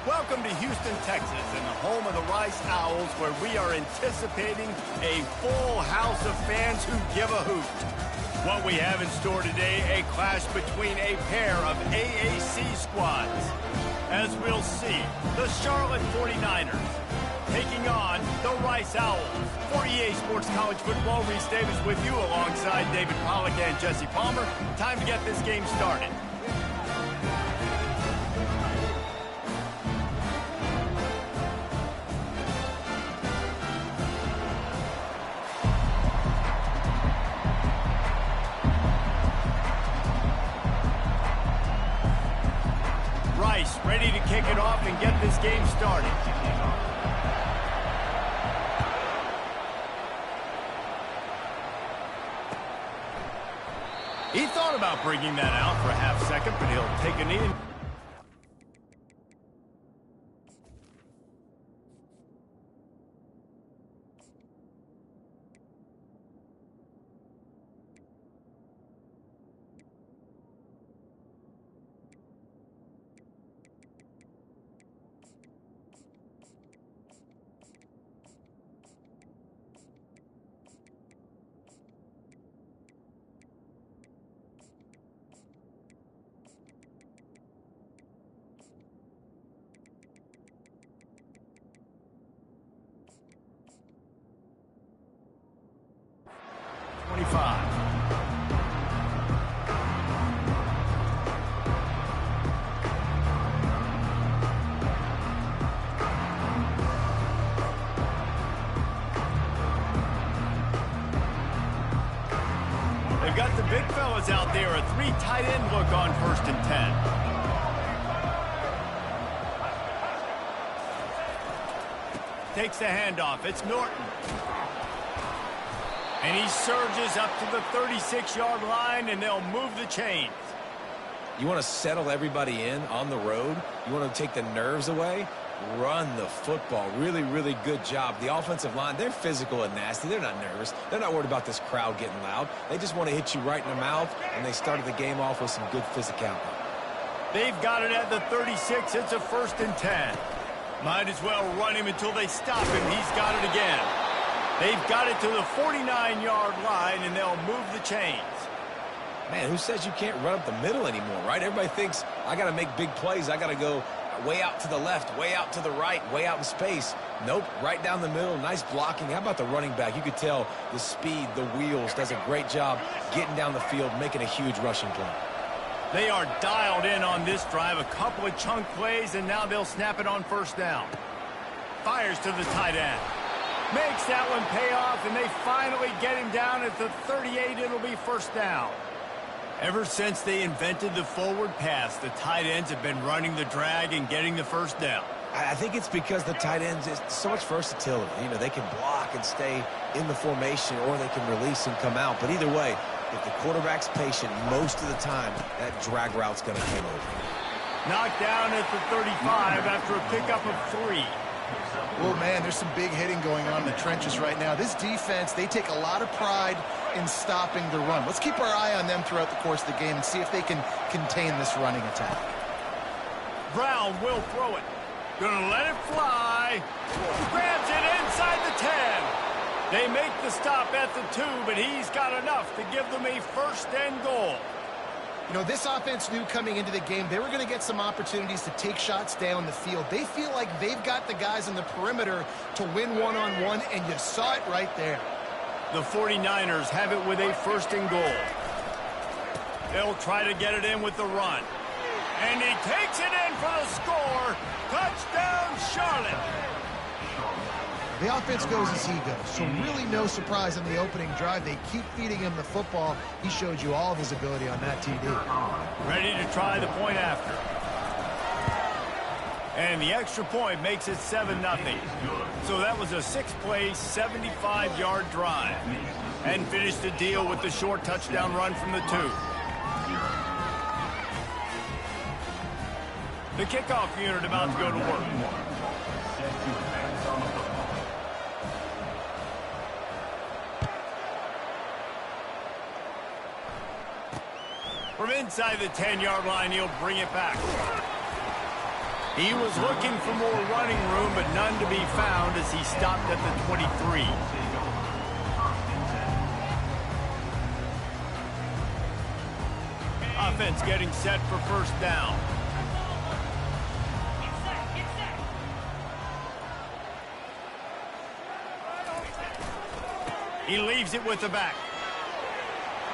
Welcome to Houston, Texas, and the home of the Rice Owls, where we are anticipating a full house of fans who give a hoot. What we have in store today, a clash between a pair of AAC squads. As we'll see, the Charlotte 49ers taking on the Rice Owls. For EA Sports College Football, Reese Davis with you alongside David Pollack and Jesse Palmer. Time to get this game started. Rice ready to kick it off and get this game started. He thought about bringing that out for a half second, but he'll take a knee. They've got the big fellas out there, a three tight end look on 1st and 10. Takes the handoff. It's Norton. And he surges up to the 36-yard line, and they'll move the chains. You want to settle everybody in on the road? You want to take the nerves away? Run the football. Really, really good job. The offensive line, they're physical and nasty. They're not nervous. They're not worried about this crowd getting loud. They just want to hit you right in the mouth, and they started the game off with some good physicality. They've got it at the 36. It's a 1st and 10. Might as well run him until they stop him. He's got it again. They've got it to the 49-yard line, and they'll move the chains. Man, who says you can't run up the middle anymore, right? Everybody thinks, I got to make big plays. I got to go way out to the left, way out to the right, way out in space. Nope, right down the middle, nice blocking. How about the running back? You could tell the speed, the wheels, does a great job getting down the field, making a huge rushing play. They are dialed in on this drive, a couple of chunk plays, and now they'll snap it on 1st down. Fires to the tight end. Makes that one pay off, and they finally get him down at the 38. It'll be 1st down. Ever since they invented the forward pass, the tight ends have been running the drag and getting the 1st down. I think it's because the tight ends is so much versatility. You know, they can block and stay in the formation, or they can release and come out. But either way, if the quarterback's patient, most of the time, that drag route's going to come over. Knocked down at the 35 after a pickup of 3. Oh, man, there's some big hitting going on in the trenches right now. This defense, they take a lot of pride in stopping the run. Let's keep our eye on them throughout the course of the game and see if they can contain this running attack. Brown will throw it. Gonna let it fly. Grabs it inside the 10. They make the stop at the 2, but he's got enough to give them a 1st and goal. You know, this offense knew coming into the game they were going to get some opportunities to take shots down the field. They feel like they've got the guys in the perimeter to win one-on-one, and you saw it right there. The 49ers have it with a 1st and goal. They'll try to get it in with the run. And he takes it in for the score. Touchdown, Charlotte. The offense goes as he goes, so really no surprise in the opening drive. They keep feeding him the football. He showed you all of his ability on that TD. Ready to try the point after. And the extra point makes it 7-0. So that was a 6-play, 75-yard drive. And finished the deal with the short touchdown run from the 2. The kickoff unit about to go to work. From inside the 10-yard line, he'll bring it back. He was looking for more running room, but none to be found as he stopped at the 23. Offense getting set for first down. He leaves it with the back.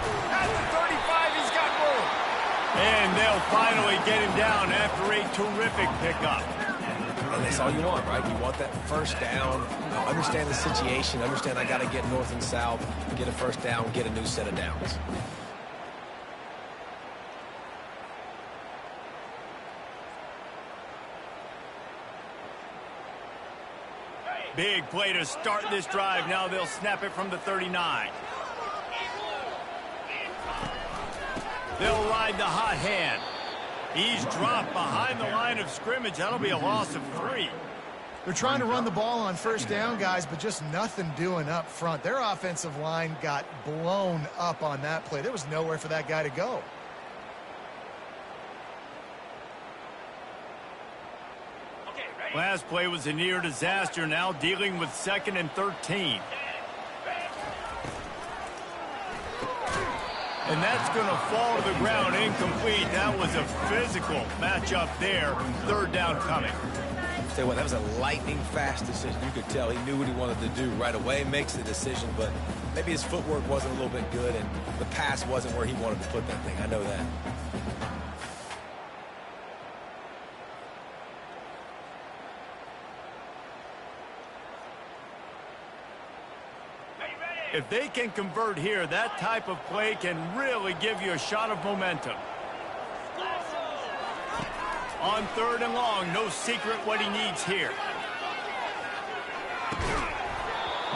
At the 35, he's got room. And they'll finally get him down after a terrific pickup. And that's all you want, right? You want that first down. Understand the situation. Understand I got to get north and south, get a first down, get a new set of downs. Big play to start this drive. Now they'll snap it from the 39. They'll ride the hot hand. He's dropped behind the line of scrimmage. That'll be a loss of 3. They're trying to run the ball on first down, guys, but just nothing doing up front. Their offensive line got blown up on that play. There was nowhere for that guy to go. Last play was a near disaster, now dealing with 2nd and 13. And that's going to fall to the ground incomplete. That was a physical matchup there. 3rd down coming. Tell you what, that was a lightning-fast decision. You could tell he knew what he wanted to do right away, makes the decision, but maybe his footwork wasn't a little bit good, and the pass wasn't where he wanted to put that thing. I know that. If they can convert here, that type of play can really give you a shot of momentum. On 3rd and long, no secret what he needs here.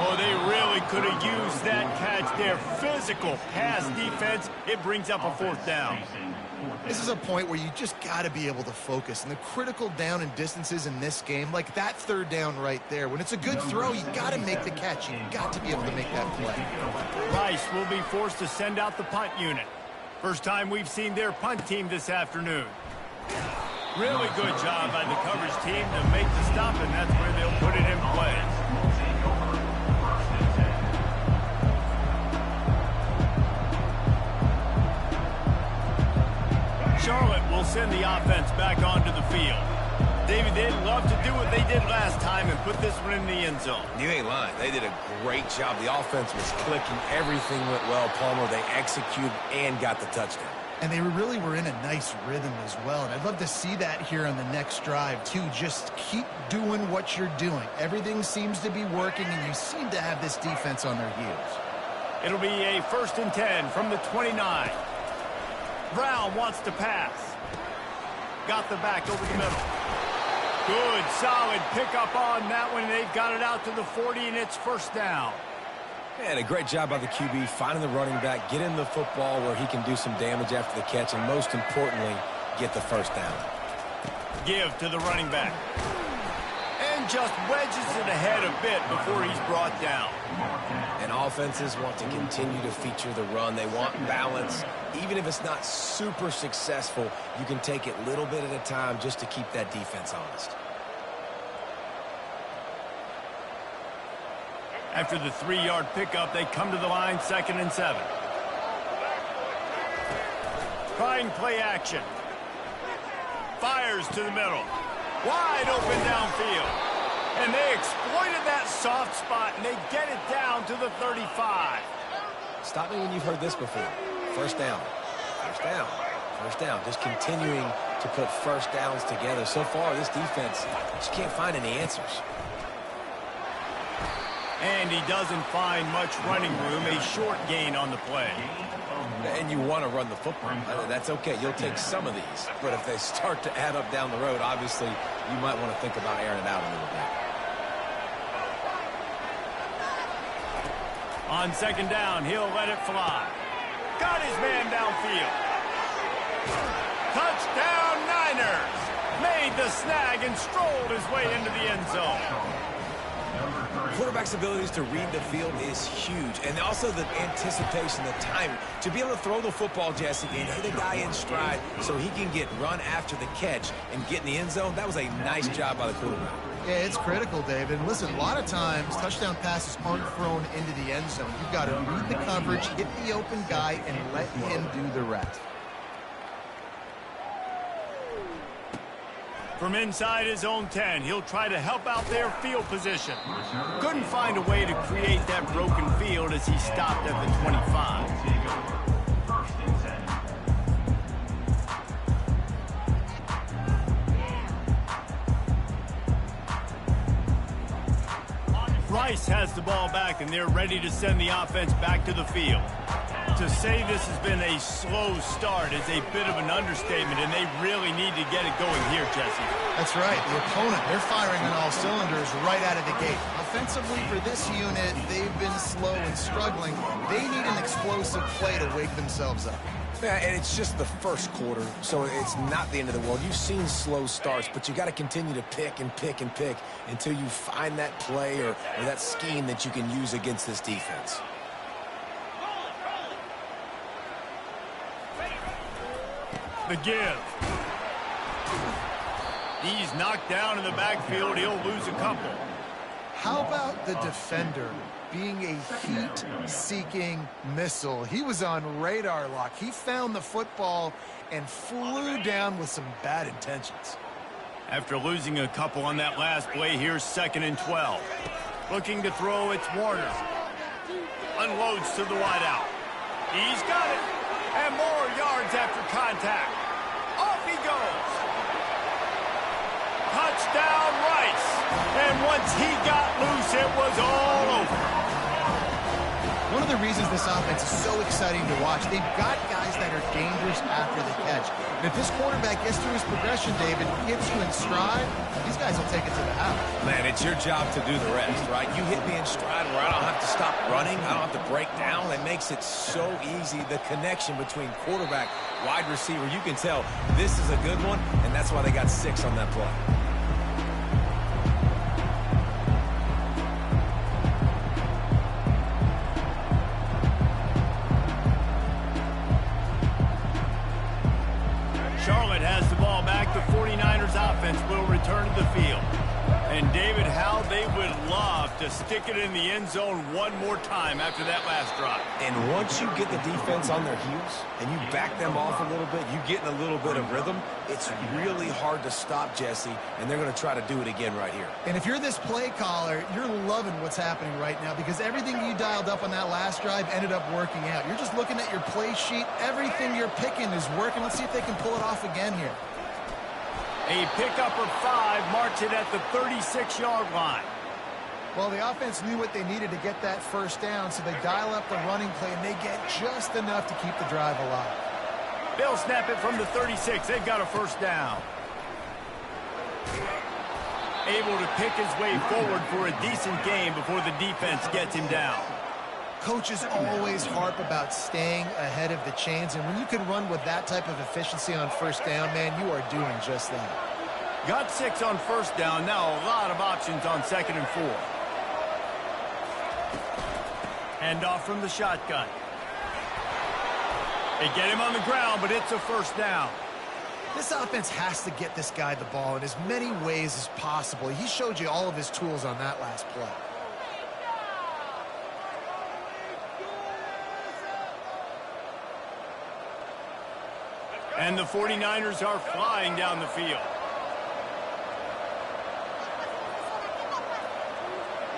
Oh, they really could have used that catch there. Physical pass defense. It brings up a 4th down. This is a point where you just got to be able to focus. And the critical down and distances in this game, like that 3rd down right there, when it's a good throw, you got to make the catch. You got to be able to make that play. Rice will be forced to send out the punt unit. First time we've seen their punt team this afternoon. Really good job by the coverage team to make the stop, and that's where they'll put it in play. Charlotte will send the offense back onto the field. David, they'd love to do what they did last time and put this one in the end zone. You ain't lying. They did a great job. The offense was clicking. Everything went well, Palmer. They executed and got the touchdown. And they really were in a nice rhythm as well. And I'd love to see that here on the next drive, too. Just keep doing what you're doing. Everything seems to be working, and you seem to have this defense on their heels. It'll be a 1st and 10 from the 29. Brown wants to pass. Got the back over the middle. Good, solid pickup on that one. They've got it out to the 40, and it's 1st down. And a great job by the QB, finding the running back, getting the football where he can do some damage after the catch, and most importantly, get the 1st down. Give to the running back. And just wedges it ahead a bit before he's brought down. And offenses want to continue to feature the run. They want balance. Even if it's not super successful, you can take it little bit at a time just to keep that defense honest. After the 3-yard pickup, they come to the line, 2nd and 7. Trying play action. Fires to the middle. Wide open downfield. And they exploited that soft spot, and they get it down to the 35. Stop me when you've heard this before. 1st down. 1st down. 1st down. Just continuing to put 1st downs together. So far, this defense just can't find any answers. And he doesn't find much running room. A short gain on the play. And you want to run the football. That's okay. You'll take some of these. But if they start to add up down the road, obviously, you might want to think about airing it out a little bit. On 2nd down, he'll let it fly. Got his man downfield. Touchdown, Niners. Made the snag and strolled his way into the end zone. quarterback's abilities to read the field is huge. And also the anticipation, the timing. To be able to throw the football, Jesse, and hit a guy in stride so he can get run after the catch and get in the end zone, that was a nice job by the quarterback. Yeah, it's critical, David. And listen, a lot of times, touchdown passes aren't thrown into the end zone. You've got to read the coverage, hit the open guy, and let him do the rest. From inside his own 10, he'll try to help out their field position. Couldn't find a way to create that broken field as he stopped at the 25. Rice has the ball back, and they're ready to send the offense back to the field. To say this has been a slow start is a bit of an understatement, and they really need to get it going here, Jesse. That's right. The opponent, they're firing on all cylinders right out of the gate. Offensively, for this unit, they've been slow and struggling. They need an explosive play to wake themselves up. Yeah, and it's just the first quarter, so it's not the end of the world. You've seen slow starts, but you got to continue to pick and pick and pick until you find that play or that scheme that you can use against this defense. The give. He's knocked down in the backfield. He'll lose a couple. How about the defender being a heat-seeking missile? He was on radar lock. He found the football and flew down with some bad intentions. After losing a couple on that last play, here's 2nd and 12. Looking to throw, it's Warner. Unloads to the wideout. He's got it. And more yards after contact. Off he goes. Touchdown, Rice. And once he got loose, it was all over. One of the reasons this offense is so exciting to watch, they've got guys that are dangerous after the catch. And if this quarterback gets through his progression, David, gets you in stride, these guys will take it to the house. Man, it's your job to do the rest, right? You hit me in stride where I don't have to stop running. I don't have to break down. It makes it so easy. The connection between quarterback, wide receiver, you can tell this is a good one, and that's why they got 6 on that play. Charlotte has the ball back. The 49ers offense will return to the field. And David, how they would love to stick it in the end zone one more time after that last drive. And once you get the defense on their heels and you back them off a little bit, you get in a little bit of rhythm, it's really hard to stop, Jesse, and they're going to try to do it again right here. And if you're this play caller, you're loving what's happening right now because everything you dialed up on that last drive ended up working out. You're just looking at your play sheet. Everything you're picking is working. Let's see if they can pull it off again here. A pickup of 5 marks it at the 36-yard line. Well, the offense knew what they needed to get that first down, so they dial up the running play, and they get just enough to keep the drive alive. They'll snap it from the 36. They've got a first down. Able to pick his way forward for a decent game before the defense gets him down. Coaches always harp about staying ahead of the chains, and when you can run with that type of efficiency on first down, man, you are doing just that. Got 6 on first down. Now a lot of options on 2nd and 4. Hand off from the shotgun. They get him on the ground, but it's a first down. This offense has to get this guy the ball in as many ways as possible. He showed you all of his tools on that last play. And the 49ers are flying down the field.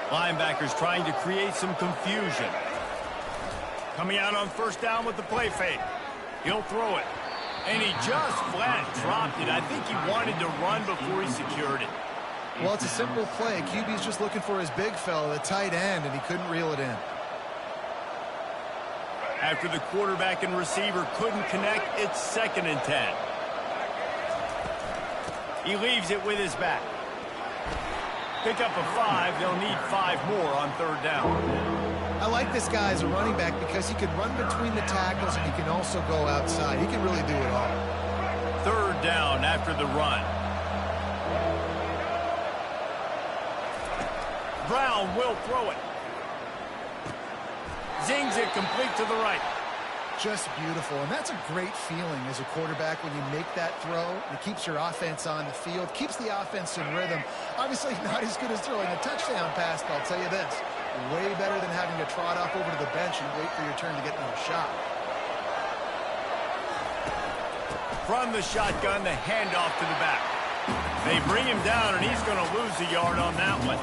Linebackers trying to create some confusion. Coming out on first down with the play fake. He'll throw it. And he just flat dropped it. I think he wanted to run before he secured it. Well, it's a simple play. QB's just looking for his big fella, the tight end, and he couldn't reel it in. After the quarterback and receiver couldn't connect, it's 2nd and 10. He leaves it with his back. Pick up a 5. They'll need 5 more on 3rd down. I like this guy as a running back because he can run between the tackles and he can also go outside. He can really do it all. 3rd down after the run. Brown will throw it. Zings it complete to the right. Just beautiful, and that's a great feeling as a quarterback when you make that throw. It keeps your offense on the field, keeps the offense in rhythm. Obviously not as good as throwing a touchdown pass, but I'll tell you this, way better than having to trot off over to the bench and wait for your turn to get another shot. From the shotgun, the handoff to the back. They bring him down, and he's going to lose a yard on that one.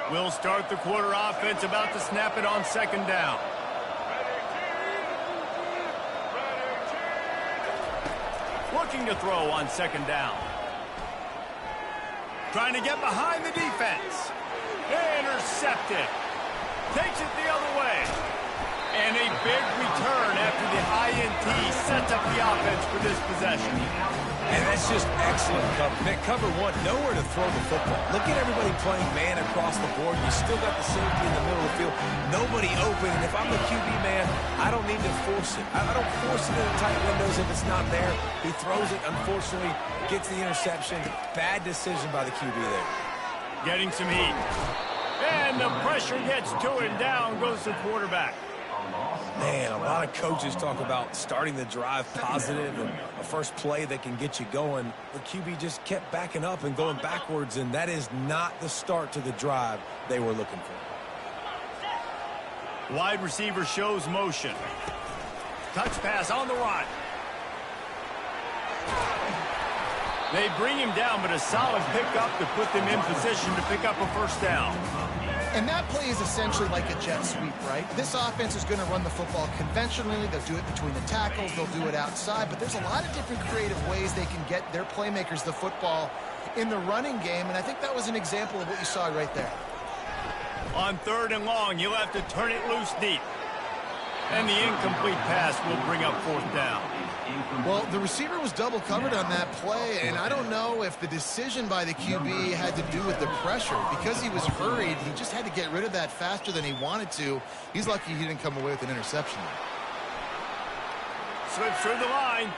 We'll start the quarter offense, about to snap it on second down. Looking to throw on second down. Trying to get behind the defense. Intercepted. Takes it the other way. And a big return after the INT sets up the offense for this possession. And that's just excellent cover. Man, cover one, nowhere to throw the football. Look at everybody playing man across the board. You still got the safety in the middle of the field. Nobody open. And if I'm the QB man, I don't need to force it. I don't force it in the tight windows if it's not there. He throws it, unfortunately, gets the interception. Bad decision by the QB there. Getting some heat. And the pressure gets to him. Down goes the quarterback. Man, a lot of coaches talk about starting the drive positive and a first play that can get you going. The QB just kept backing up and going backwards, and that is not the start to the drive they were looking for. Wide receiver shows motion. Touch pass on the run. They bring him down, but a solid pickup to put them in position to pick up a first down. And that play is essentially like a jet sweep, right? This offense is going to run the football conventionally. They'll do it between the tackles. They'll do it outside. But there's a lot of different creative ways they can get their playmakers the football in the running game. And I think that was an example of what you saw right there. On third and long, you'll have to turn it loose deep. And the incomplete pass will bring up fourth down. Well, the receiver was double covered on that play, and I don't know if the decision by the QB had to do with the pressure. Because he was hurried, he just had to get rid of that faster than he wanted to. He's lucky he didn't come away with an interception. Slips through the line.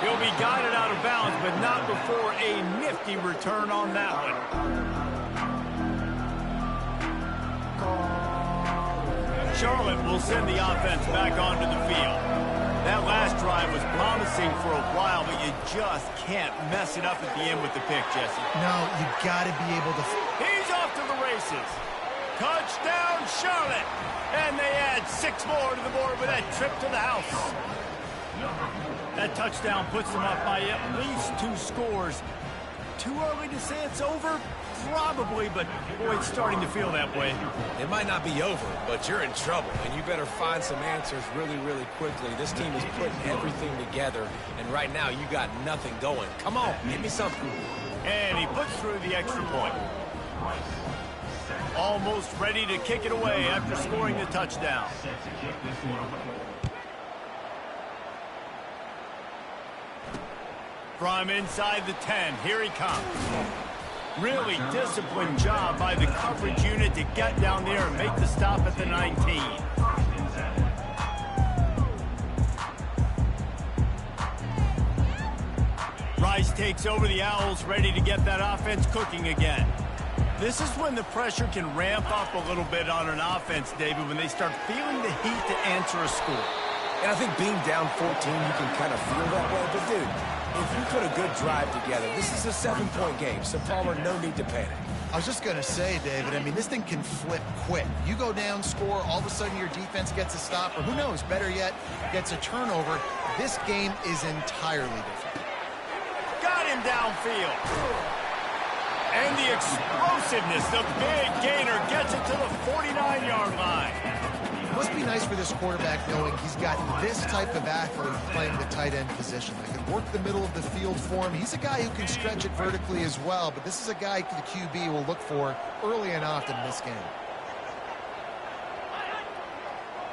He'll be guided out of bounds, but not before a nifty return on that one. Charlotte will send the offense back onto the field. That last drive was promising for a while, but you just can't mess it up at the end with the pick, Jesse. No, you got to be able to... He's off to the races. Touchdown, Charlotte. And they add 6 more to the board with that trip to the house. That touchdown puts them up by at least 2 scores. Too early to say it's over? Probably, but boy, it's starting to feel that way. It might not be over, but you're in trouble, and you better find some answers really, really quickly. This team is putting everything together, and right now you got nothing going. Come on, give me something. And he puts through the extra point. Almost ready to kick it away after scoring the touchdown. From inside the 10, here he comes. Really disciplined job by the coverage unit to get down there and make the stop at the 19. Rice takes over the Owls, ready to get that offense cooking again. This is when the pressure can ramp up a little bit on an offense, David, when they start feeling the heat to answer a score. And I think being down 14, you can kind of feel that way. But, dude, if you put a good drive together, this is a 7-point game, so Palmer, no need to panic. I was just going to say, David, I mean, this thing can flip quick. You go down, score, all of a sudden your defense gets a stop, or who knows, better yet, gets a turnover. This game is entirely different. Got him downfield. And the explosiveness, the big gainer gets it to the 49-yard line. It must be nice for this quarterback knowing he's got this type of athlete playing the tight end position. They can work the middle of the field for him. He's a guy who can stretch it vertically as well, but this is a guy the QB will look for early and often in this game.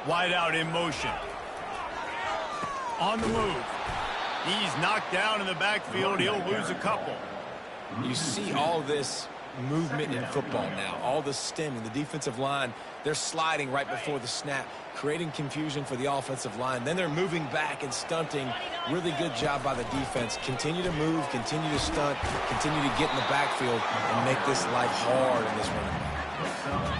Wide out in motion. On the move. He's knocked down in the backfield. He'll lose a couple. You see all this movement in football now, all the stemming, the defensive line, they're sliding right before the snap, creating confusion for the offensive line. Then they're moving back and stunting. Really good job by the defense. Continue to move, continue to stunt, continue to get in the backfield and make this life hard in this running back.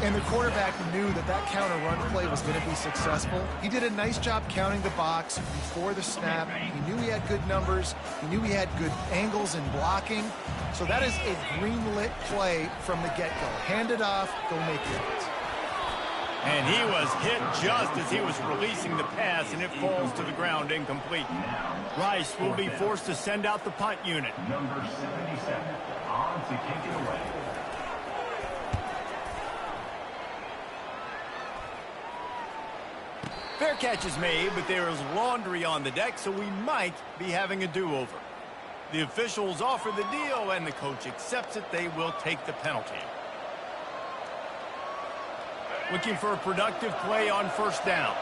And the quarterback knew that that counter run play was going to be successful. He did a nice job counting the box before the snap. He knew he had good numbers. He knew he had good angles and blocking. So that is a green-lit play from the get-go. Hand it off, go make yards. And he was hit just as he was releasing the pass, and it falls to the ground incomplete. Rice will be forced to send out the punt unit. Number 77 on to kick it away. Fair catch is made, but there is laundry on the deck, so we might be having a do-over. The officials offer the deal, and the coach accepts it. They will take the penalty. Looking for a productive play on first down.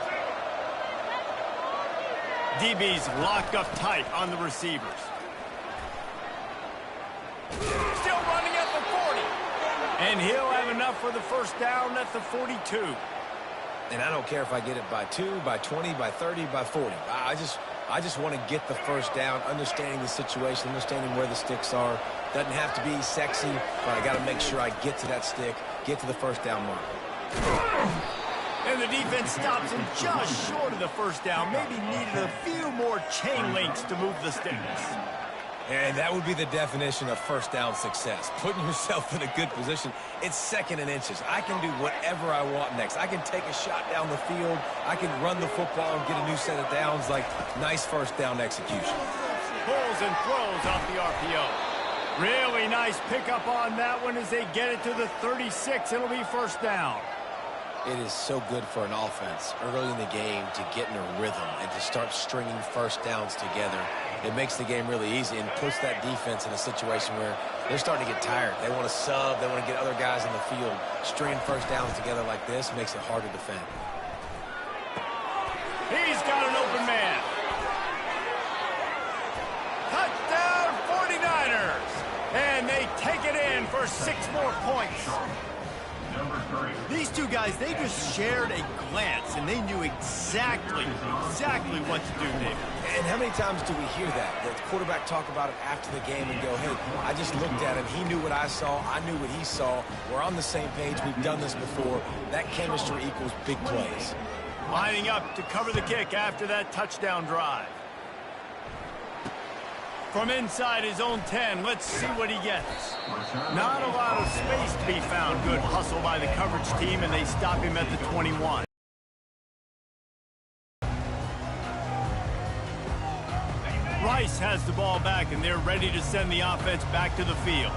DB's locked up tight on the receivers. Still running at the 40. And he'll have enough for the first down at the 42. And I don't care if I get it by 2, by 20, by 30, by 40. I just want to get the first down, understanding the situation, understanding where the sticks are. Doesn't have to be sexy, but I got to make sure I get to that stick, get to the first down mark. And the defense stops him just short of the first down. Maybe needed a few more chain links to move the sticks. And that would be the definition of first down success. Putting yourself in a good position. It's second and inches. I can do whatever I want next. I can take a shot down the field. I can run the football and get a new set of downs. Like, nice first down execution. Pulls and throws off the RPO. Really nice pickup on that one as they get it to the 36. It'll be first down. It is so good for an offense early in the game to get in a rhythm and to start stringing first downs together. It makes the game really easy and puts that defense in a situation where they're starting to get tired. They want to sub. They want to get other guys in the field. Stringing first downs together like this makes it hard to defend. He's got an open man. Touchdown 49ers. And they take it in for 6 more points. These two guys, they just shared a glance, and they knew exactly what to do, David. And how many times do we hear that? The quarterback talk about it after the game and go, hey, I just looked at him. He knew what I saw. I knew what he saw. We're on the same page. We've done this before. That chemistry equals big plays. Lining up to cover the kick after that touchdown drive. From inside his own 10, let's see what he gets. Not a lot of space to be found. Good hustle by the coverage team, and they stop him at the 21. Rice has the ball back, and they're ready to send the offense back to the field.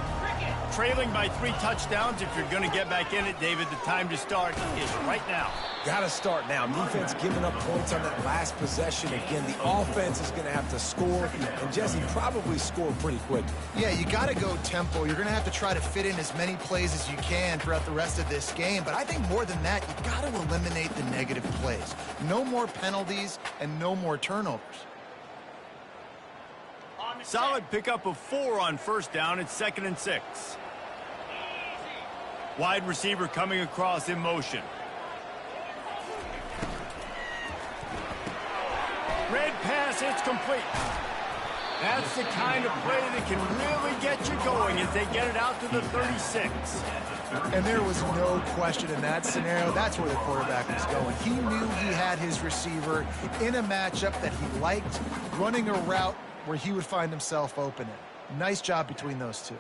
Trailing by 3 touchdowns, if you're going to get back in it, David, the time to start is right now. Got to start now. Defense giving up points on that last possession. Again, the offense is going to have to score, and Jesse probably score pretty quick. Yeah, you got to go tempo. You're going to have to try to fit in as many plays as you can throughout the rest of this game. But I think more than that, you got to eliminate the negative plays. No more penalties and no more turnovers. Solid pickup of 4 on first down. It's 2nd and 6. Wide receiver coming across in motion. Red pass, it's complete. That's the kind of play that can really get you going as they get it out to the 36. And there was no question in that scenario. That's where the quarterback was going. He knew he had his receiver in a matchup that he liked, running a route where he would find himself open. Nice job between those two.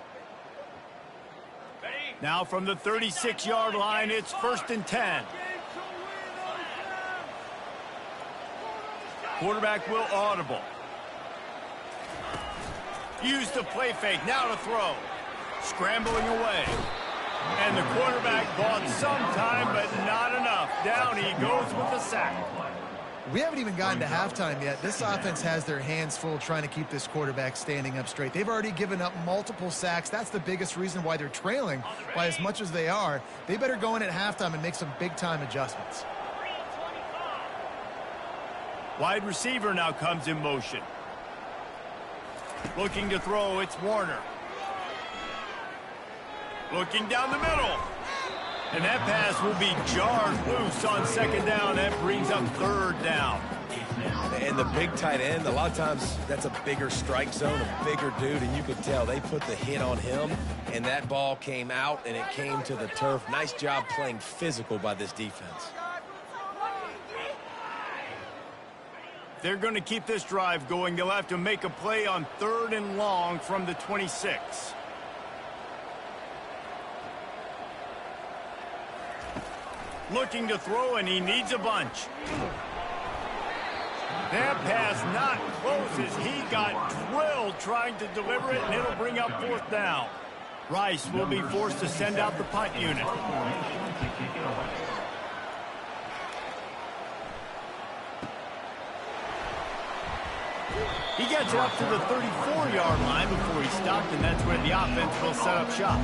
Now from the 36-yard line, it's 1st and 10. Quarterback will audible. Use the play fake, now to throw. Scrambling away. And the quarterback bought some time, but not enough. Down he goes with the sack. We haven't even gotten to halftime yet. This offense has their hands full trying to keep this quarterback standing up straight. They've already given up multiple sacks. That's the biggest reason why they're trailing by as much as they are. They better go in at halftime and make some big-time adjustments. Wide receiver now comes in motion. Looking to throw, it's Warner. Looking down the middle. And that pass will be jarred loose on second down. That brings up third down. And the big tight end, a lot of times that's a bigger strike zone, a bigger dude, and you could tell they put the hit on him, and that ball came out, and it came to the turf. Nice job playing physical by this defense. They're going to keep this drive going. They'll have to make a play on 3rd and long from the 26. Looking to throw, and he needs a bunch. That pass not close as he got drilled trying to deliver it, and it'll bring up 4th down. Rice will be forced to send out the punt unit. He gets it up to the 34-yard line before he stopped, and that's where the offense will set up shop.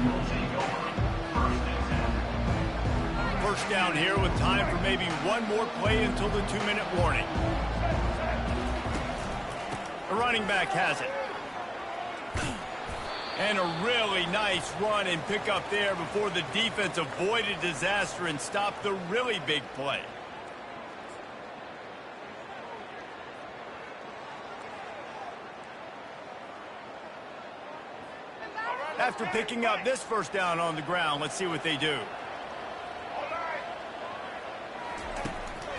First down here with time for maybe one more play until the 2-minute warning. The running back has it. And a really nice run and pick up there before the defense avoided disaster and stopped the really big play. After picking up this first down on the ground, let's see what they do.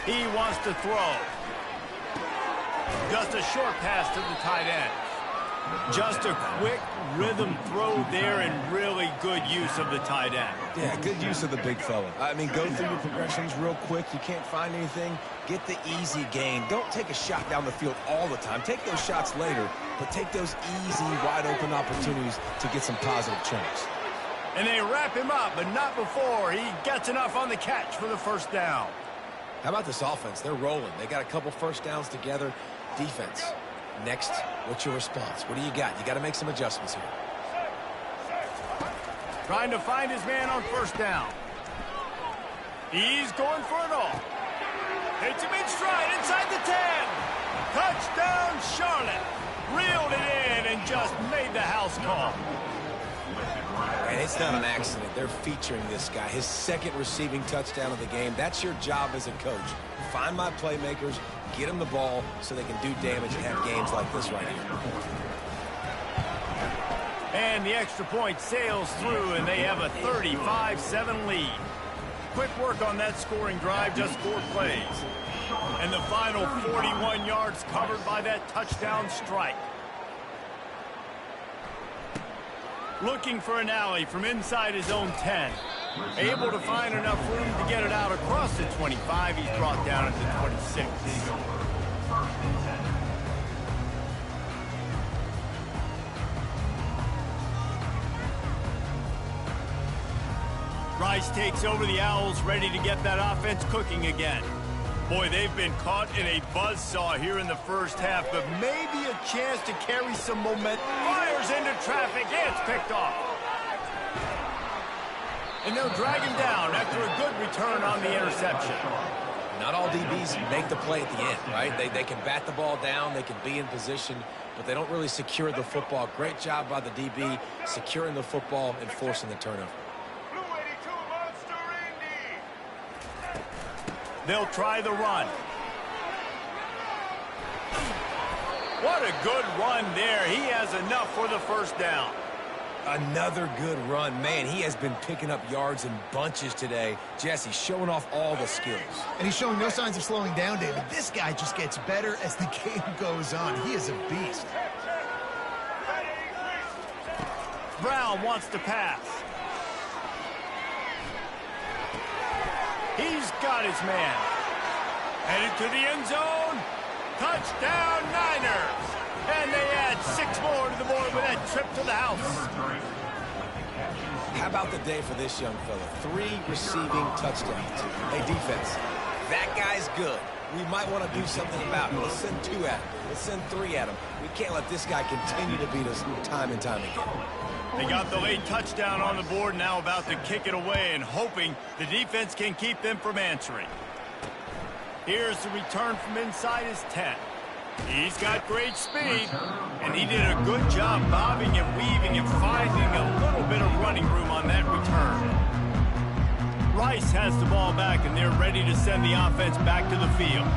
He wants to throw. Just a short pass to the tight end. Just a quick rhythm throw there and really good use of the tight end. Yeah, good use of the big fella. I mean, go through your progressions real quick. You can't find anything. Get the easy gain. Don't take a shot down the field all the time. Take those shots later, but take those easy, wide-open opportunities to get some positive chunks. And they wrap him up, but not before he gets enough on the catch for the first down. How about this offense? They're rolling. They got a couple first downs together. Defense. Next, what's your response? What do you got? You got to make some adjustments here. Trying to find his man on first down. He's going for it all. Hits him in stride inside the 10. Touchdown, Charlotte. Reeled it in and just made the house call. And it's not an accident. They're featuring this guy. His 2nd receiving touchdown of the game. That's your job as a coach. Find my playmakers, get them the ball so they can do damage and have games like this right here. And the extra point sails through, and they have a 35-7 lead. Quick work on that scoring drive, just 4 plays. And the final 41 yards covered by that touchdown strike. Looking for an alley from inside his own 10. Able to find enough room to get it out across the 25. He's brought down at the 26. Rice takes over the Owls, ready to get that offense cooking again. Boy, they've been caught in a buzzsaw here in the first half, but maybe a chance to carry some momentum. Fires into traffic, and it's picked off. And they'll drag him down after a good return on the interception. Not all DBs make the play at the end, right? They can bat the ball down, they can be in position, but they don't really secure the football. Great job by the DB securing the football and forcing the turnover. They'll try the run. What a good run there. He has enough for the first down. Another good run. Man, he has been picking up yards in bunches today. Jesse showing off all the skills. And he's showing no signs of slowing down, David. This guy just gets better as the game goes on. He is a beast. Brown wants to pass. He's got his man. Headed to the end zone. Touchdown, Niners. And they add 6 more to the board with that trip to the house. How about the day for this young fella? 3 receiving touchdowns. Hey, defense, that guy's good. We might want to do something about it. Let's send 2 at him. Let's send 3 at him. We can't let this guy continue to beat us time and time again. They got the late touchdown on the board, now about to kick it away and hoping the defense can keep them from answering. Here's the return from inside his 10. He's got great speed, and he did a good job bobbing and weaving and finding a little bit of running room on that return. Rice has the ball back, and they're ready to send the offense back to the field.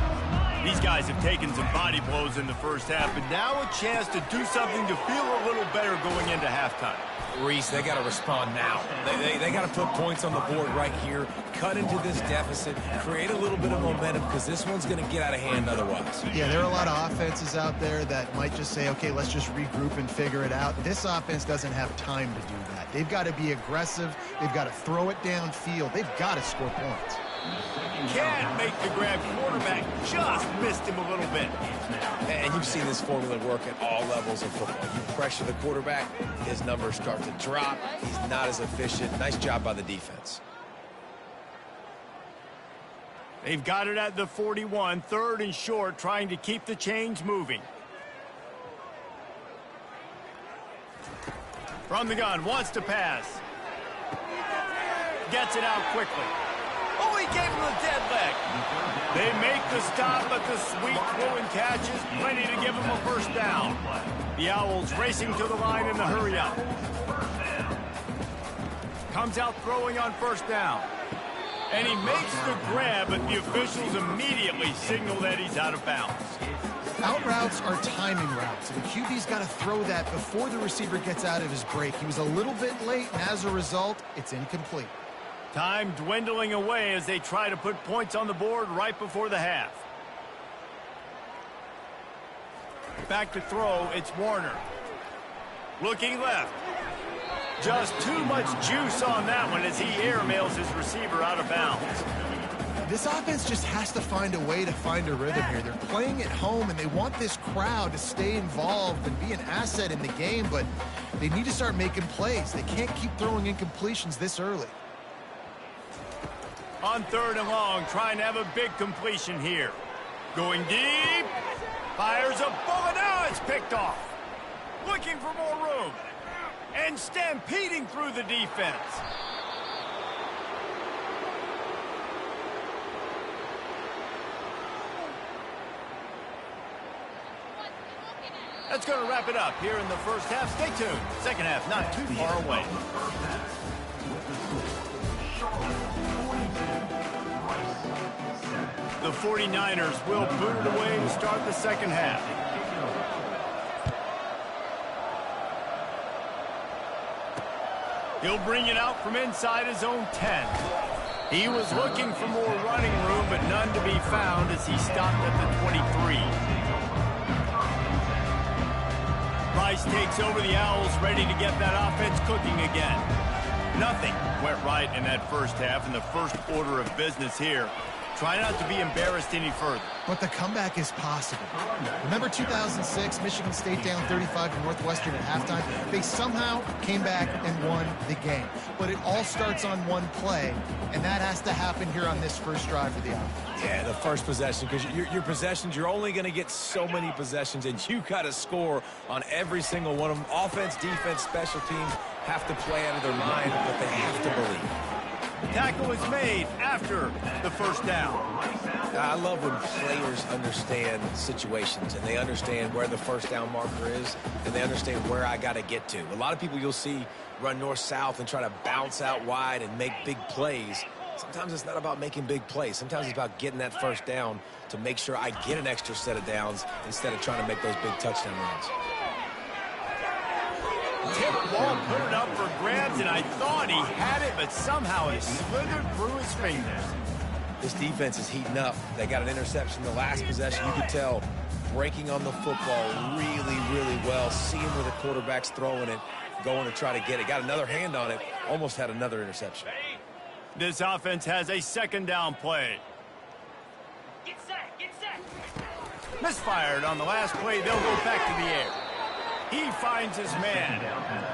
These guys have taken some body blows in the first half, but now a chance to do something to feel a little better going into halftime. Reese, they got to respond now. They got to put points on the board right here, cut into this deficit, create a little bit of momentum, because this one's going to get out of hand otherwise. Yeah, there are a lot of offenses out there that might just say, okay, let's just regroup and figure it out. This offense doesn't have time to do that. They've got to be aggressive. They've got to throw it downfield. They've got to score points. Can't make the grab. Quarterback just missed him a little bit. And you've seen this formula work at all levels of football. You pressure the quarterback, his numbers start to drop. He's not as efficient. Nice job by the defense. They've got it at the 41, 3rd and short, trying to keep the chains moving. From the gun, wants to pass. Gets it out quickly. Oh, he gave him a dead leg. They make the stop, but the sweet throw and catch is plenty to give him a first down. The Owls racing to the line in the hurry up. Comes out throwing on first down. And he makes the grab, but the officials immediately signal that he's out of bounds. Out routes are timing routes. The QB's got to throw that before the receiver gets out of his break. He was a little bit late, and as a result, it's incomplete. Time dwindling away as they try to put points on the board right before the half. Back to throw, it's Warner. Looking left. Just too much juice on that one as he airmails his receiver out of bounds. This offense just has to find a way to find a rhythm here. They're playing at home, and they want this crowd to stay involved and be an asset in the game, but they need to start making plays. They can't keep throwing incompletions this early. On 3rd and long, trying to have a big completion here. Going deep. Fires a bullet. Now it's picked off. Looking for more room. And stampeding through the defense. That's going to wrap it up here in the first half. Stay tuned. Second half not too far away. The 49ers will boot it away to start the second half. He'll bring it out from inside his own 10. He was looking for more running room, but none to be found as he stopped at the 23. Rice takes over the Owls, ready to get that offense cooking again. Nothing went right in that first half, in the first order of business here. Try not to be embarrassed any further. But the comeback is possible. Remember 2006, Michigan State down 35 to Northwestern at halftime? They somehow came back and won the game. But it all starts on one play, and that has to happen here on this first drive for the offense. Yeah, the first possession, because your possessions, you're only going to get so many possessions, and you got to score on every single one of them. Offense, defense, special teams have to play out of their mind, but they have to believe. Tackle is made after the first down. I love when players understand situations and they understand where the first down marker is and they understand where I got to get to. A lot of people you'll see run north-south and try to bounce out wide and make big plays. Sometimes it's not about making big plays. Sometimes it's about getting that first down to make sure I get an extra set of downs instead of trying to make those big touchdown runs. Tip ball, put it up for grabs, and I thought he had it, but somehow it slithered through his fingers. This defense is heating up. They got an interception the last possession. You could tell breaking on the football really, really well. Seeing where the quarterback's throwing it, going to try to get it. Got another hand on it. Almost had another interception. This offense has a second down play. Get set, get set. Misfired on the last play. They'll go back to the air. He finds his man.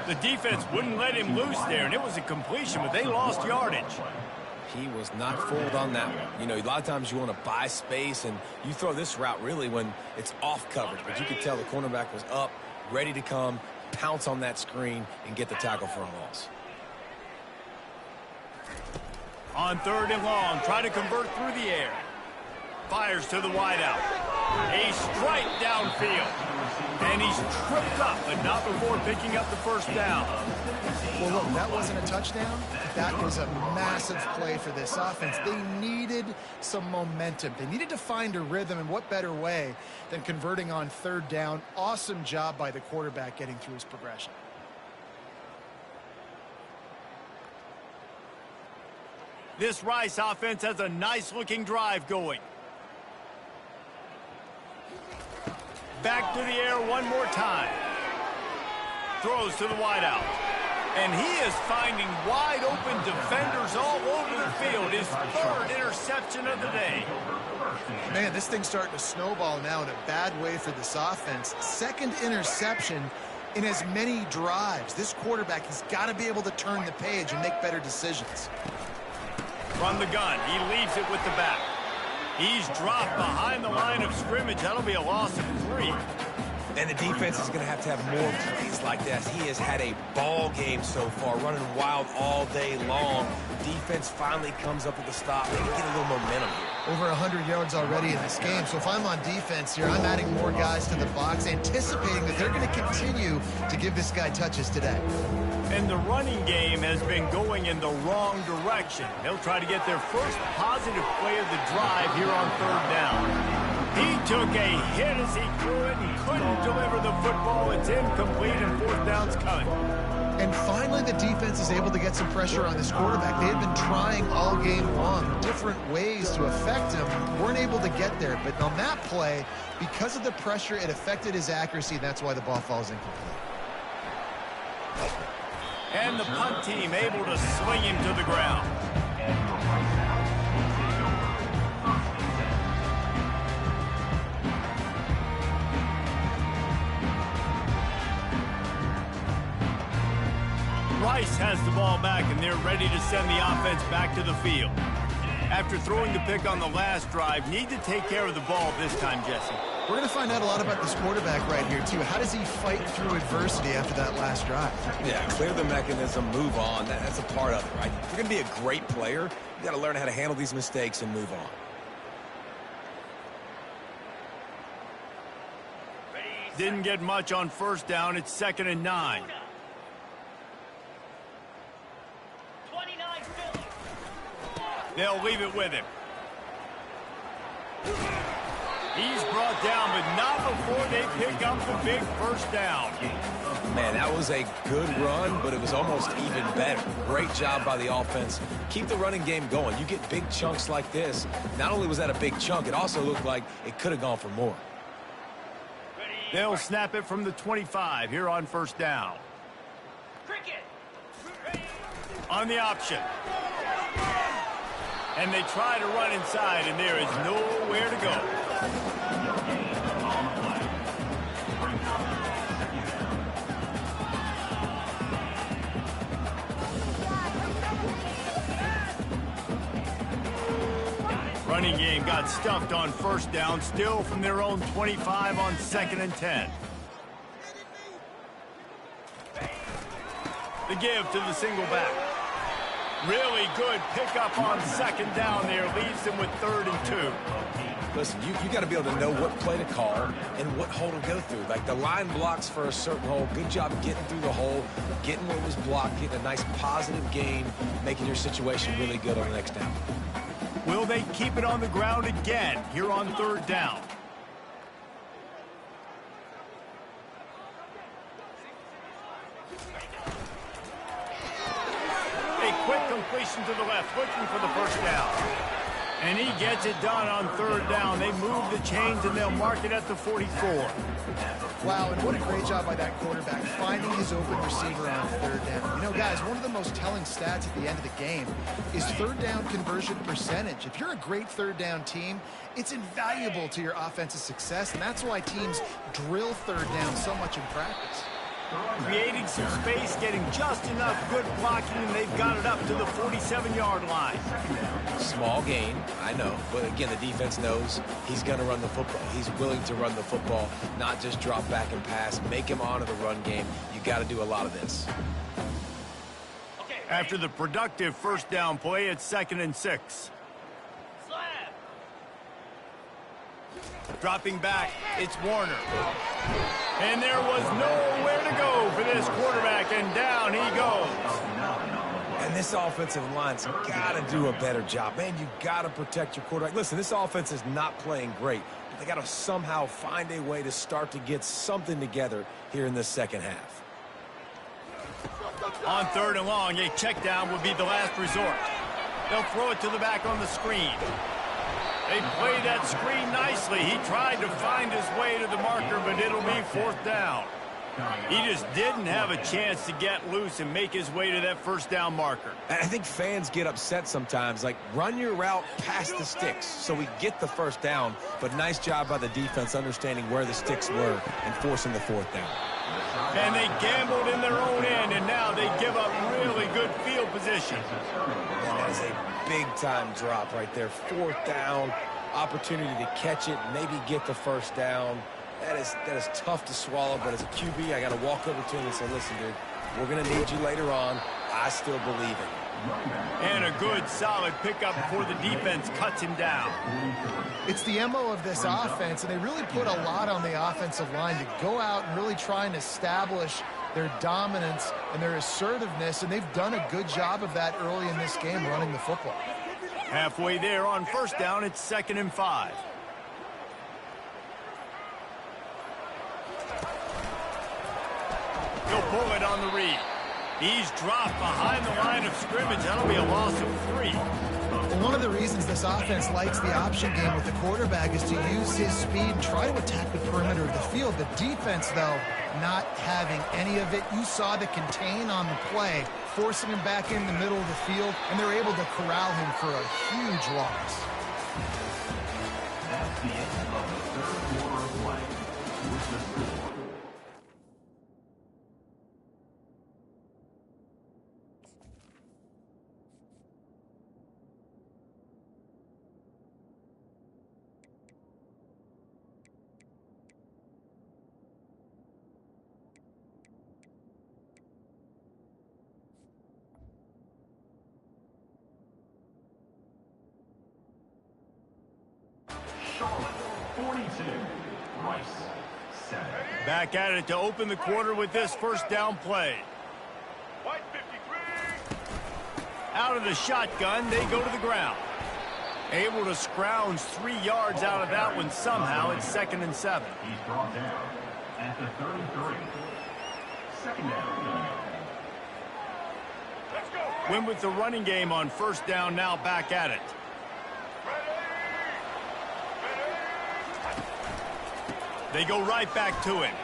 The defense wouldn't let him loose there, and it was a completion, but they lost yardage. He was not fooled on that one. You know, a lot of times you want to buy space, and you throw this route really when it's off coverage. But you could tell the cornerback was up, ready to come, pounce on that screen, and get the tackle for a loss. On 3rd and long, try to convert through the air. Fires to the wideout. A strike downfield. And he's tripped up, but not before picking up the first down. Well, look, that wasn't a touchdown. That was a massive play for this offense. They needed some momentum. They needed to find a rhythm, and what better way than converting on third down. Awesome job by the quarterback getting through his progression. This Rice offense has a nice-looking drive going. Back to the air one more time. Throws to the wideout. And he is finding wide-open defenders all over the field. His third interception of the day. Man, this thing's starting to snowball now in a bad way for this offense. Second interception in as many drives. This quarterback has got to be able to turn the page and make better decisions. From the gun, he leaves it with the back. He's dropped behind the line of scrimmage. That'll be a loss of 3. And the defense is going to have more plays like this. He has had a ball game so far, running wild all day long. Defense finally comes up with a stop. They can get a little momentum here. Over 100 yards already in this game. So if I'm on defense here, I'm adding more guys to the box, anticipating that they're going to continue to give this guy touches today. And the running game has been going in the wrong direction. They'll try to get their first positive play of the drive here on third down. He took a hit as he threw it and couldn't deliver the football. It's incomplete and fourth down's coming. And finally, the defense is able to get some pressure on this quarterback. They had been trying all game long, different ways to affect him. Weren't able to get there. But on that play, because of the pressure, it affected his accuracy. That's why the ball falls incomplete. And the punt team able to swing him to the ground. Rice has the ball back, and they're ready to send the offense back to the field. After throwing the pick on the last drive, need to take care of the ball this time, Jesse. We're going to find out a lot about this quarterback right here, too. How does he fight through adversity after that last drive? Yeah, clear the mechanism, move on. That's a part of it, right? If you're going to be a great player, you got to learn how to handle these mistakes and move on. Didn't get much on first down. It's 2nd and 9. They'll leave it with him. He's brought down, but not before they pick up the big first down. Man, that was a good run, but it was almost even better. Great job by the offense. Keep the running game going. You get big chunks like this. Not only was that a big chunk, it also looked like it could have gone for more. They'll snap it from the 25 here on first down. On the option. And they try to run inside, and there is nowhere to go. Running game got stuffed on first down, still from their own 25 on 2nd and 10. The give to the single back. Really good pickup on 2nd down there. Leaves them with 3rd and 2. Listen, you got to be able to know what play to call and what hole to go through. Like the line blocks for a certain hole. Good job getting through the hole, getting what was blocked, getting a nice positive gain, making your situation really good on the next down. Will they keep it on the ground again here on 3rd down? Quick completion to the left, looking for the first down. And he gets it done on 3rd down. They move the chains, and they'll mark it at the 44. Wow, and what a great job by that quarterback, finding his open receiver on 3rd down. You know, guys, one of the most telling stats at the end of the game is 3rd down conversion percentage. If you're a great 3rd down team, it's invaluable to your offensive success, and that's why teams drill 3rd down so much in practice. Creating some space, getting just enough good blocking, and they've got it up to the 47-yard line. Small gain, I know, but again, the defense knows he's going to run the football. He's willing to run the football, not just drop back and pass, make him honor the run game. You got to do a lot of this. After the productive first down play, it's 2nd and 6. Dropping back, it's Warner. And there was nowhere to go for this quarterback, and down he goes. And this offensive line's got to do a better job. Man, you got to protect your quarterback. Listen, this offense is not playing great, but they got to somehow find a way to start to get something together here in the second half. On 3rd and long, a check down would be the last resort. They'll throw it to the back on the screen. They played that screen nicely. He tried to find his way to the marker, but it'll be 4th down. He just didn't have a chance to get loose and make his way to that 1st down marker. And I think fans get upset sometimes, like run your route past the sticks so we get the 1st down, but nice job by the defense understanding where the sticks were and forcing the 4th down. And they gambled in their own end, and now they give up really good field position. And that is a big-time drop right there. 4th down, opportunity to catch it, maybe get the 1st down. That is tough to swallow, but as a QB, I got to walk over to him and say, listen, dude, we're going to need you later on. I still believe it. And a good, solid pickup before the defense cuts him down. It's the MO of this offense, and they really put a lot on the offensive line to go out and really try and establish their dominance and their assertiveness, and they've done a good job of that early in this game running the football. Halfway there on 1st down, it's 2nd and 5. He'll pull it on the read. He's dropped behind the line of scrimmage. That'll be a loss of 3. Well, one of the reasons this offense likes the option game with the quarterback is to use his speed and try to attack the perimeter of the field. The defense, though, not having any of it. You saw the contain on the play, forcing him back in the middle of the field, and they're able to corral him for a huge loss. That's the end of the 3rd quarter of play. With the score. Charlotte, 42. Rice, 7. Back at it to open the quarter with this 1st down play. Out of the shotgun, they go to the ground. Able to scrounge 3 yards out of that one somehow. It's 2nd and 7. He's brought down at the 33. 2nd down. Win with the running game on 1st down, now back at it. They go right back to him.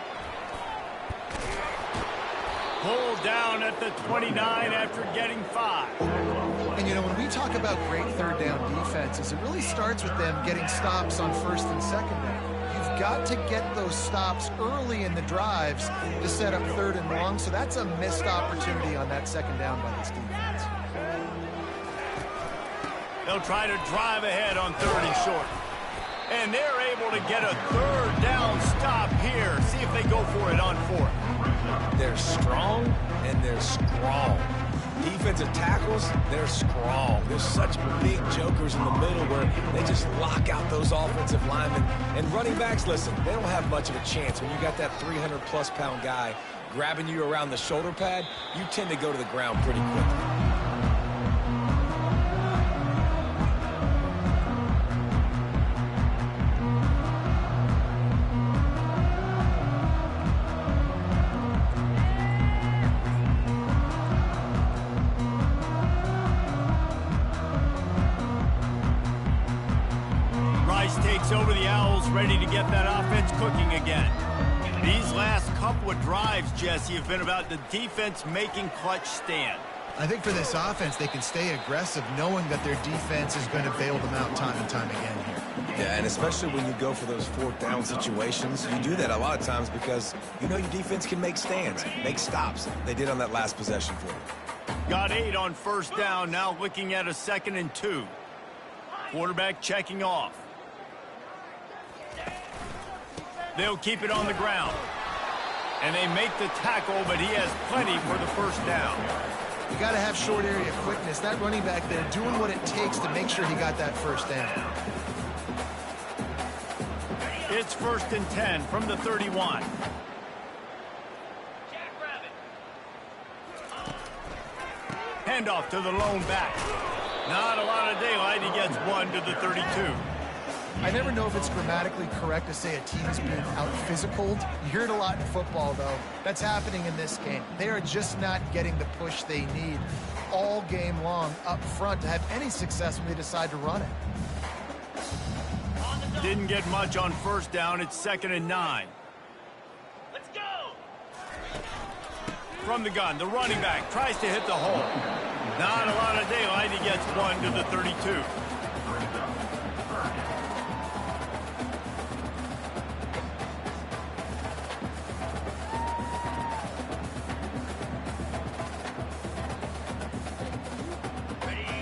Pulled down at the 29 after getting 5. And, you know, when we talk about great 3rd down defenses, it really starts with them getting stops on 1st and 2nd down. You've got to get those stops early in the drives to set up 3rd and long, so that's a missed opportunity on that 2nd down by this defense. They'll try to drive ahead on 3rd and short. And they're able to get a 3rd down stop here. See if they go for it on 4th. They're strong and they're strong. Defensive tackles, they're strong. There's such big jokers in the middle where they just lock out those offensive linemen. And running backs, listen, they don't have much of a chance. When you got that 300-plus pound guy grabbing you around the shoulder pad, you tend to go to the ground pretty quickly. Takes over the Owls, ready to get that offense cooking again. These last couple of drives, Jesse, have been about the defense making clutch stand. I think for this offense, they can stay aggressive knowing that their defense is going to bail them out time and time again here. Yeah, and especially when you go for those 4th down situations, you do that a lot of times because you know your defense can make stands, make stops. They did on that last possession for you. Got 8 on 1st down, now looking at a 2nd and 2. Quarterback checking off. They'll keep it on the ground. And they make the tackle, but he has plenty for the 1st down. You got to have short area quickness. That running back there doing what it takes to make sure he got that 1st down. It's 1st and 10 from the 31. Jackrabbit. Handoff to the lone back. Not a lot of daylight. He gets 1 to the 32. I never know if it's grammatically correct to say a team is being out-physicaled. You hear it a lot in football, though. That's happening in this game. They are just not getting the push they need all game long up front to have any success when they decide to run it. Didn't get much on 1st down. It's 2nd and 9. Let's go. From the gun, the running back tries to hit the hole. Not a lot of daylight. He gets 1 to the 32.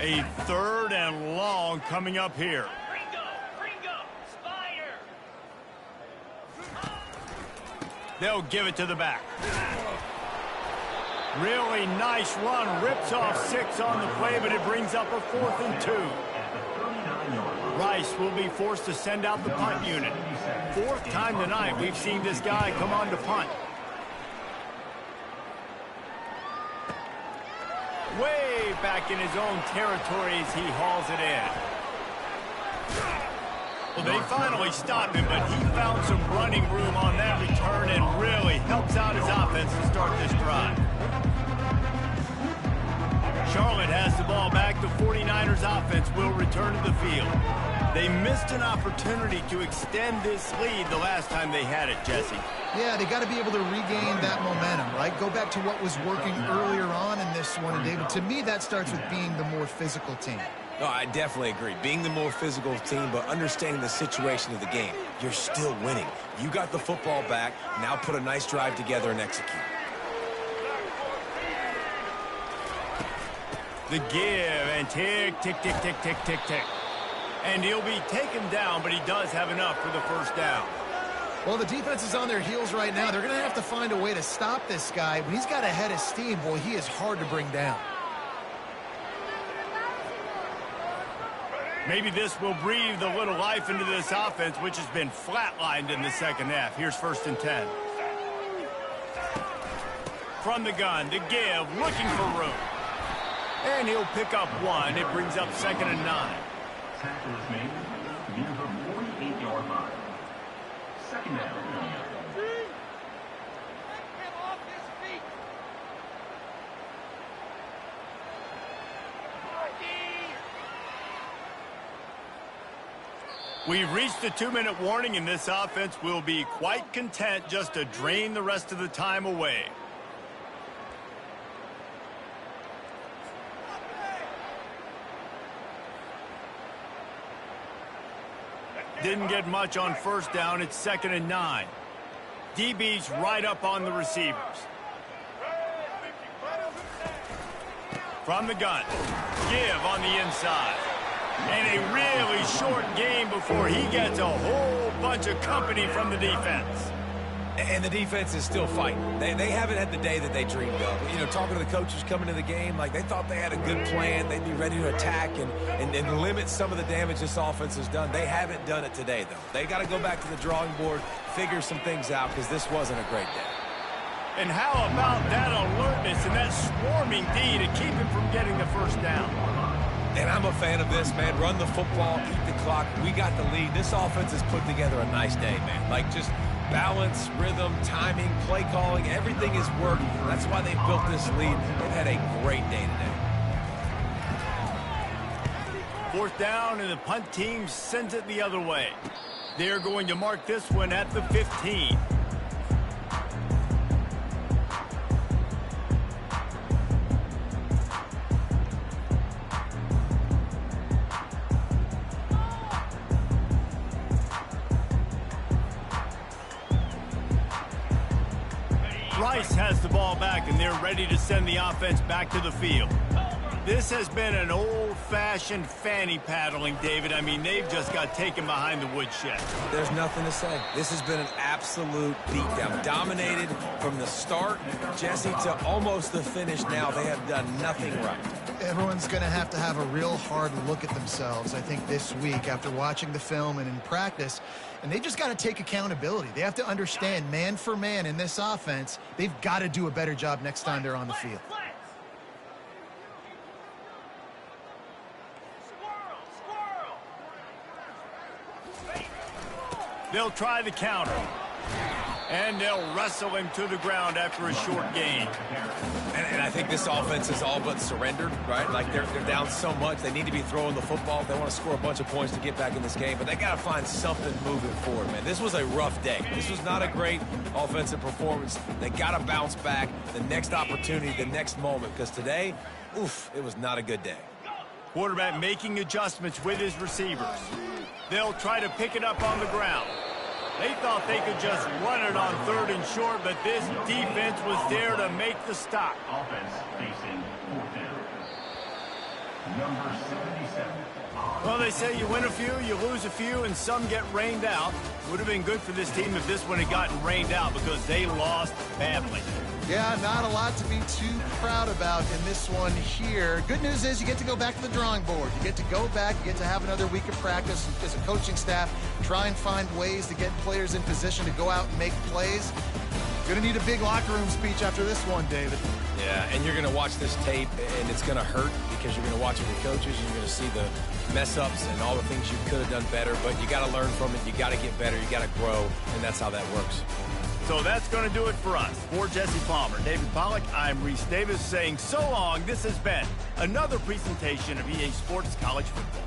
A 3rd and long coming up here. Gringo, Spider. They'll give it to the back. Really nice run. Rips off 6 on the play, but it brings up a 4th and 2. Rice will be forced to send out the punt unit. 4th time tonight we've seen this guy come on to punt. Way back in his own territory as he hauls it in. Well, they finally stopped him, but he found some running room on that return and really helps out his offense to start this drive. Charlotte has the ball back. The 49ers offense will return to the field. They missed an opportunity to extend this lead the last time they had it, Jesse. Yeah, they got to be able to regain that momentum, right? Go back to what was working earlier on in this one. And, David, to me, that starts with being the more physical team. No, I definitely agree. Being the more physical team, but understanding the situation of the game. You're still winning. You got the football back. Now put a nice drive together and execute. The give and tick, tick, tick, tick, tick, tick, tick. And he'll be taken down, but he does have enough for the 1st down. Well, the defense is on their heels right now. They're going to have to find a way to stop this guy. When he's got a head of steam, boy, he is hard to bring down. Maybe this will breathe a little life into this offense, which has been flatlined in the 2nd half. Here's 1st and 10. From the gun, the give, looking for room. And he'll pick up 1. It brings up 2nd and 9. Tackle is made near the 48-yard line. 2nd down. We've reached the 2-minute warning, and this offense will be quite content just to drain the rest of the time away. Didn't get much on 1st down. It's 2nd and 9. DB's right up on the receivers. From the gun. Give on the inside. And a really short game before he gets a whole bunch of company from the defense. And the defense is still fighting. They haven't had the day that they dreamed of. You know, talking to the coaches coming to the game, like they thought they had a good plan. They'd be ready to attack and limit some of the damage this offense has done. They haven't done it today, though. They got to go back to the drawing board, figure some things out, because this wasn't a great day. And how about that alertness and that swarming D to keep him from getting the 1st down? And I'm a fan of this, man. Run the football, keep the clock. We got the lead. This offense has put together a nice day, man. Like, just balance, rhythm, timing, play calling, everything has worked. That's why they built this lead. They've had a great day today. 4th down, and the punt team sends it the other way. They're going to mark this one at the 15. Rice has the ball back, and they're ready to send the offense back to the field. This has been an old-fashioned fanny paddling, David. I mean, they've just got taken behind the woodshed. There's nothing to say. This has been an absolute beatdown. Dominated from the start, Jesse, to almost the finish now. They have done nothing right. Everyone's going to have a real hard look at themselves, I think, this week after watching the film and in practice. And they just got to take accountability. They have to understand, man for man in this offense, they've got to do a better job next time they're on the field. They'll try the counter. And they'll wrestle him to the ground after a short gain. And I think this offense is all but surrendered, right? Like they're down so much. They need to be throwing the football if they want to score a bunch of points to get back in this game. But they got to find something moving forward, man. This was a rough day. This was not a great offensive performance. They got to bounce back the next opportunity, the next moment. Because today, oof, it was not a good day. Quarterback making adjustments with his receivers. They'll try to pick it up on the ground. They thought they could just run it on 3rd and short, but this defense was there to make the stop. Offense facing 4th down. Number 77. Well, they say you win a few, you lose a few, and some get rained out. Would have been good for this team if this one had gotten rained out because they lost badly. Yeah, not a lot to be too proud about in this one here. Good news is you get to go back to the drawing board. You get to go back, you get to have another week of practice as a coaching staff, try and find ways to get players in position to go out and make plays. Going to need a big locker room speech after this one, David. Yeah, and you're going to watch this tape, and it's going to hurt because you're going to watch it with coaches, and you're going to see the mess-ups and all the things you could have done better, but you got to learn from it. You got to get better. You got to grow, and that's how that works. So that's going to do it for us. For Jesse Palmer, David Pollack, I'm Reese Davis saying so long. This has been another presentation of EA Sports College Football.